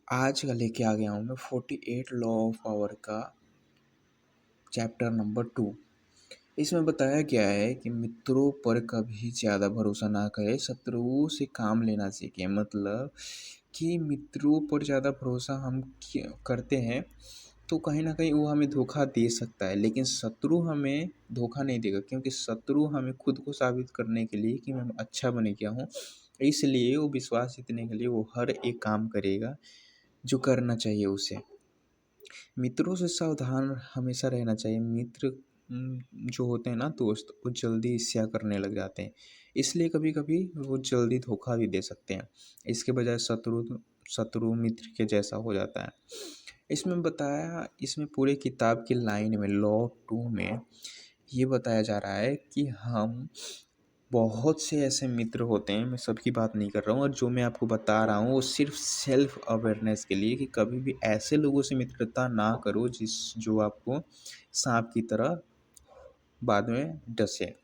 आज का लेके आ गया हूँ मैं 48 लॉ ऑफ पावर का चैप्टर नंबर 2। इसमें बताया गया है कि मित्रों पर कभी ज़्यादा भरोसा ना करें, शत्रुओं से काम लेना सीखें। मतलब कि मित्रों पर ज़्यादा भरोसा हम करते हैं तो कहीं ना कहीं वो हमें धोखा दे सकता है, लेकिन शत्रु हमें धोखा नहीं देगा, क्योंकि शत्रु हमें खुद को साबित करने के लिए कि मैं अच्छा बन गया हूँ, इसलिए वो विश्वास जीतने के लिए वो हर एक काम करेगा जो करना चाहिए उसे। मित्रों से सावधान हमेशा रहना चाहिए। मित्र जो होते हैं ना, दोस्त, वो जल्दी ईर्ष्या करने लग जाते हैं, इसलिए कभी कभी वो जल्दी धोखा भी दे सकते हैं। इसके बजाय शत्रु शत्रु मित्र के जैसा हो जाता है। इसमें पूरे किताब की लाइन में लॉ 2 में ये बताया जा रहा है कि हम बहुत से ऐसे मित्र होते हैं, मैं सबकी बात नहीं कर रहा हूँ, और जो मैं आपको बता रहा हूँ वो सिर्फ सेल्फ अवेयरनेस के लिए, कि कभी भी ऐसे लोगों से मित्रता ना करो जो आपको सांप की तरह बाद में डसे।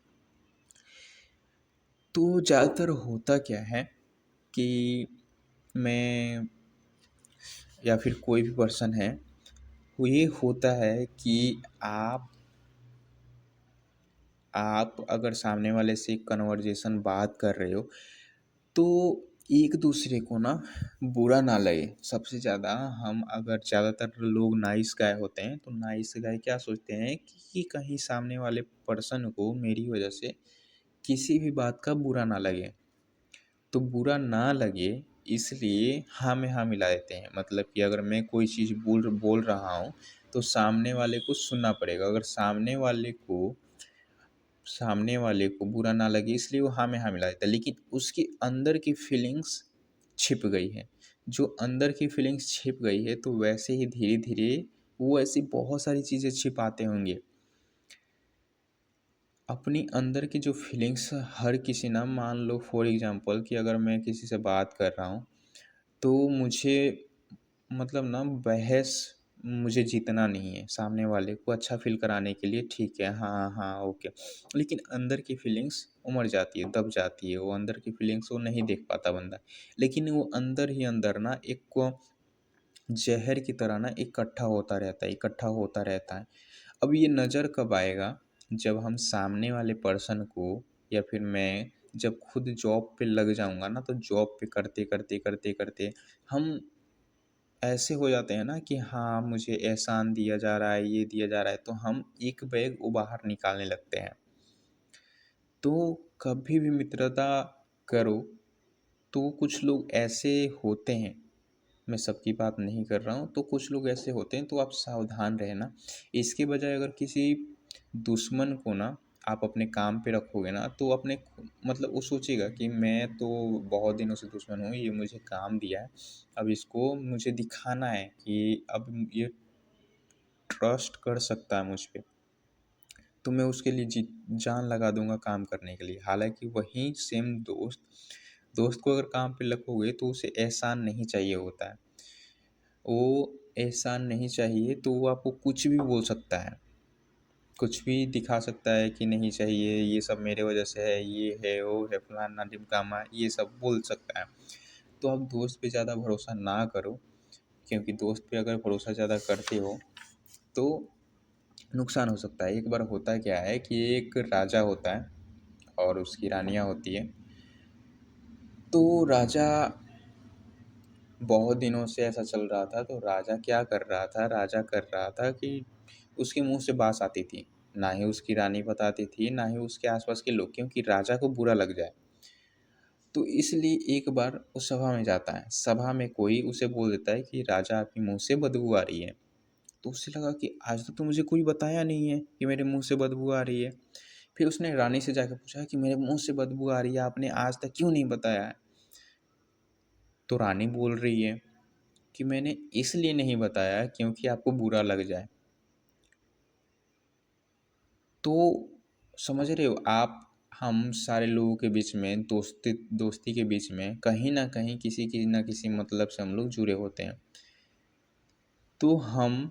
तो ज़्यादातर होता क्या है कि मैं या फिर कोई भी पर्सन है, वो ये होता है कि आप अगर सामने वाले से कन्वर्जेशन बात कर रहे हो तो एक दूसरे को ना बुरा ना लगे। सबसे ज़्यादा हम अगर ज़्यादातर लोग नाइस गाय होते हैं तो नाइस गाय क्या सोचते हैं कि कहीं सामने वाले पर्सन को मेरी वजह से किसी भी बात का बुरा ना लगे। तो बुरा ना लगे इसलिए हाँ में हाँ मिला देते हैं। मतलब कि अगर मैं कोई चीज़ बोल रहा हूँ तो सामने वाले को सुनना पड़ेगा। अगर सामने वाले को बुरा ना लगे इसलिए वो हाँ में हाँ मिला देता है, लेकिन उसकी अंदर की फीलिंग्स छिप गई है। जो अंदर की फीलिंग्स छिप गई है तो वैसे ही धीरे धीरे वो ऐसी बहुत सारी चीज़ें छिपाते होंगे। अपनी अंदर की जो फीलिंग्स हर किसी ना, मान लो फॉर एग्जांपल कि अगर मैं किसी से बात कर रहा हूँ तो मुझे मतलब ना बहस मुझे जीतना नहीं है, सामने वाले को अच्छा फ़ील कराने के लिए ठीक है, हाँ, हाँ, ओके। लेकिन अंदर की फीलिंग्स उमड़ जाती है, दब जाती है, वो अंदर की फीलिंग्स वो नहीं देख पाता बंदा। लेकिन वो अंदर ही अंदर ना एक को ज़हर की तरह ना इकट्ठा होता रहता है। अब ये नज़र कब आएगा? जब हम सामने वाले पर्सन को, या फिर मैं जब खुद जॉब पे लग जाऊँगा ना, तो जॉब पे करते हम ऐसे हो जाते हैं ना कि हाँ, मुझे एहसान दिया जा रहा है, ये दिया जा रहा है, तो हम एक बैग वो बाहर निकालने लगते हैं। तो कभी भी मित्रता करो तो कुछ लोग ऐसे होते हैं, मैं सबकी बात नहीं कर रहा हूँ, तो कुछ लोग ऐसे होते हैं, तो आप सावधान रहना। इसके बजाय अगर किसी दुश्मन को ना आप अपने काम पे रखोगे ना, तो मतलब वो सोचेगा कि मैं तो बहुत दिनों से दुश्मन हूँ, ये मुझे काम दिया है, अब इसको मुझे दिखाना है कि अब ये ट्रस्ट कर सकता है मुझ पे, तो मैं उसके लिए जी जान लगा दूंगा काम करने के लिए। हालांकि वही सेम दोस्त को अगर काम पे रखोगे तो उसे एहसान नहीं चाहिए होता है। वो एहसान नहीं चाहिए तो वो आपको कुछ भी बोल सकता है, कुछ भी दिखा सकता है कि नहीं चाहिए, ये सब मेरे वजह से है, ये है, वो है, फलाना ढिमकामा, ये सब बोल सकता है। तो आप दोस्त पे ज़्यादा भरोसा ना करो, क्योंकि दोस्त पे अगर भरोसा ज़्यादा करते हो तो नुकसान हो सकता है। एक बार होता क्या है कि एक राजा होता है और उसकी रानियाँ होती है। तो राजा बहुत दिनों से ऐसा चल रहा था, तो राजा कर रहा था कि उसके मुँह से बात आती थी। ना ही उसकी रानी बताती थी, ना ही उसके आस-पास के लोग, क्योंकि राजा को बुरा लग जाए। तो इसलिए एक बार वो सभा में जाता है। सभा में कोई उसे बोल देता है कि राजा, आपके मुँह से बदबू आ रही है। तो उसे लगा कि आज तक तो मुझे कोई बताया नहीं है कि मेरे मुँह से बदबू आ रही है। फिर उसने रानी से जाके पूछा कि मेरे मुँह से बदबू आ रही है, आपने आज तक क्यों नहीं बताया है? तो रानी बोल रही है कि मैंने इसलिए नहीं बताया क्योंकि आपको बुरा लग जाए। तो समझ रहे हो आप, हम सारे लोगों के बीच में, दोस्ती के बीच में कहीं न कहीं किसी न किसी मतलब से हम लोग जुड़े होते हैं। तो हम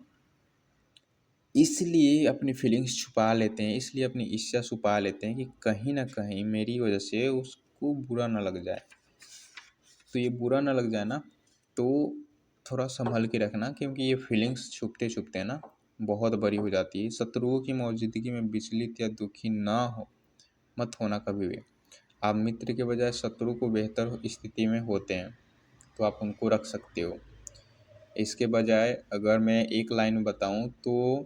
इसलिए अपनी फीलिंग्स छुपा लेते हैं, इसलिए अपनी ईर्ष्या छुपा लेते हैं कि कहीं न कहीं मेरी वजह से उसको बुरा ना लग जाए। तो ये बुरा ना लग जाए ना, तो थोड़ा संभल के रखना, क्योंकि ये फीलिंग्स छुपते-छुपते ना बहुत बड़ी हो जाती है। शत्रुओं की मौजूदगी में विचलित या दुखी ना हो मत होना कभी भी। आप मित्र के बजाय शत्रु को बेहतर स्थिति में होते हैं, तो आप उनको रख सकते हो। इसके बजाय अगर मैं एक लाइन में बताऊँ तो